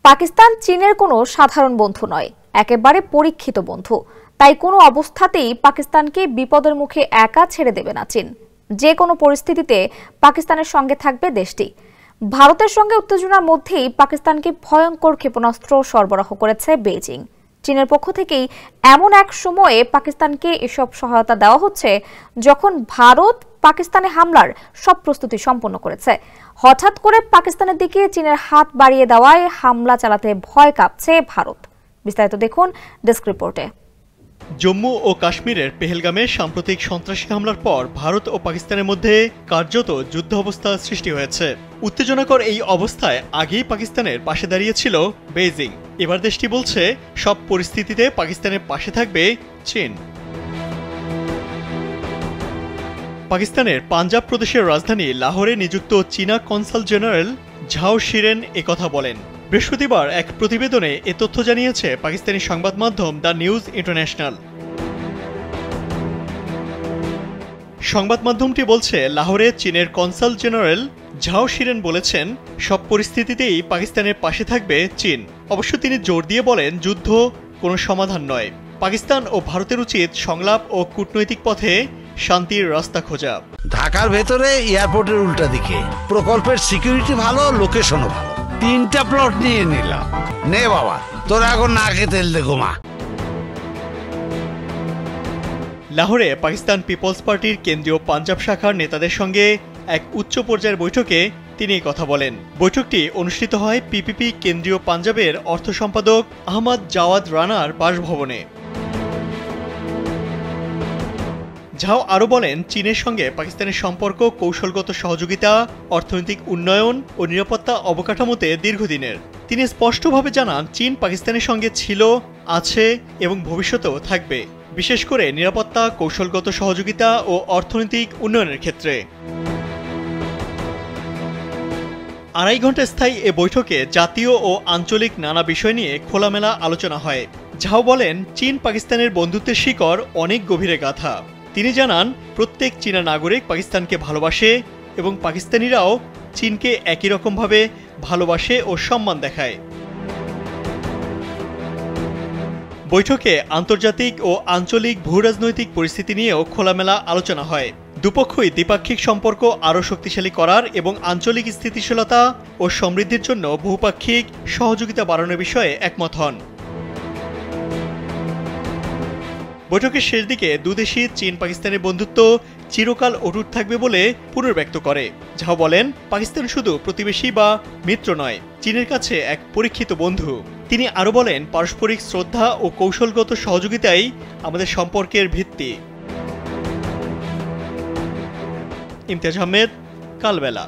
পাকিস্তান চীনের কোনো সাধারণ বন্ধু নয়, একেবারে পরীক্ষিত বন্ধু। তাই কোনো অবস্থাতেই পাকিস্তানকে বিপদের মুখে একা ছেড়ে দেবে না চীন। যে কোনো পরিস্থিতিতে পাকিস্তানের সঙ্গে থাকবে দেশটি। ভারতের সঙ্গে উত্তেজনার মধ্যেই পাকিস্তানকে ভয়ঙ্কর ক্ষেপণাস্ত্র সরবরাহ করেছে বেইজিং। চীনের পক্ষ থেকেই এমন এক সময়ে পাকিস্তানকে এসব সহায়তা দেওয়া হচ্ছে যখন ভারত পাকিস্তানে হামলার সব প্রস্তুতি সম্পন্ন করেছে। হঠাৎ করে পাকিস্তানের দিকে চীনের হাত বাড়িয়ে দেওয়ায় হামলা চালাতে ভয় কাঁপছে ভারত। বিস্তারিত দেখুন ডেস্ক রিপোর্টে। জম্মু ও কাশ্মীরের পেহেলগামে সাম্প্রতিক সন্ত্রাসী হামলার পর ভারত ও পাকিস্তানের মধ্যে কার্যত যুদ্ধ অবস্থা সৃষ্টি হয়েছে। উত্তেজনাকর এই অবস্থায় আগেই পাকিস্তানের পাশে দাঁড়িয়েছিল বেইজিং। এবার দেশটি বলছে সব পরিস্থিতিতে পাকিস্তানের পাশে থাকবে চীন। পাকিস্তানের পাঞ্জাব প্রদেশের রাজধানী লাহোরে নিযুক্ত চীনা কনসাল জেনারেল ঝাও শিরেন একথা বলেন। বৃহস্পতিবার এক প্রতিবেদনে এ তথ্য জানিয়েছে পাকিস্তানি সংবাদ মাধ্যম দ্য নিউজ ইন্টারন্যাশনাল। সংবাদ মাধ্যমটি বলছে, লাহোরে চীনের কনসাল জেনারেল ঝাও শিরেন বলেছেন সব পরিস্থিতিতেই পাকিস্তানের পাশে থাকবে চীন। অবশ্য তিনি জোর দিয়ে বলেন, যুদ্ধ কোনো সমাধান নয়। পাকিস্তান ও ভারতের উচিত সংলাপ ও কূটনৈতিক পথে শান্তির রাস্তা খোঁজা। ঢাকার ভেতরে এয়ারপোর্টের উল্টা দিকে প্রকল্পের সিকিউরিটি ভালো, লোকেশনও ভালো। 3টা প্লট নিয়ে নিলাম। নে বাবা, তোর এখন নাকে তেল দে ঘুমা। লাহোরে পাকিস্তান পিপলস পার্টির কেন্দ্রীয় পাঞ্জাব শাখার নেতাদের সঙ্গে এক উচ্চ পর্যায়ের বৈঠকে তিনি কথা বলেন। বৈঠকটি অনুষ্ঠিত হয় পিপিপি কেন্দ্রীয় পাঞ্জাবের অর্থ সম্পাদক আহমদ জাওয়াদ রানার বাসভবনে। ঝাও আরও বলেন, চীনের সঙ্গে পাকিস্তানের সম্পর্ক কৌশলগত সহযোগিতা, অর্থনৈতিক উন্নয়ন ও নিরাপত্তা অবকাঠামোতে দীর্ঘদিনের। তিনি স্পষ্টভাবে জানান, চীন পাকিস্তানের সঙ্গে ছিল, আছে এবং ভবিষ্যতেও থাকবে, বিশেষ করে নিরাপত্তা, কৌশলগত সহযোগিতা ও অর্থনৈতিক উন্নয়নের ক্ষেত্রে। 2.5 ঘণ্টা স্থায়ী এ বৈঠকে জাতীয় ও আঞ্চলিক নানা বিষয় নিয়ে খোলামেলা আলোচনা হয়। ঝাও বলেন, চীন পাকিস্তানের বন্ধুত্বের শিকড় অনেক গভীরে গাঁথা। তিনি জানান, প্রত্যেক চীনা নাগরিক পাকিস্তানকে ভালোবাসে এবং পাকিস্তানিরাও চীনকে একই রকমভাবে ভালোবাসে ও সম্মান দেখায়। বৈঠকে আন্তর্জাতিক ও আঞ্চলিক ভূরাজনৈতিক পরিস্থিতি নিয়েও খোলামেলা আলোচনা হয়। দুপক্ষই দ্বিপাক্ষিক সম্পর্ক আরও শক্তিশালী করার এবং আঞ্চলিক স্থিতিশীলতা ও সমৃদ্ধির জন্য বহুপাক্ষিক সহযোগিতা বাড়ানোর বিষয়ে একমত হন। বৈঠকের শেষ দিকে দুদেশই চীন পাকিস্তানের বন্ধুত্ব চিরকাল অটুট থাকবে বলে পুনর্ব্যক্ত করে। ঝাও বলেন, পাকিস্তান শুধু প্রতিবেশী বা মিত্র নয়, চীনের কাছে এক পরীক্ষিত বন্ধু। তিনি আরও বলেন, পারস্পরিক শ্রদ্ধা ও কৌশলগত সহযোগিতাই আমাদের সম্পর্কের ভিত্তি। ইমতিয়াজ আহমেদ, কালবেলা।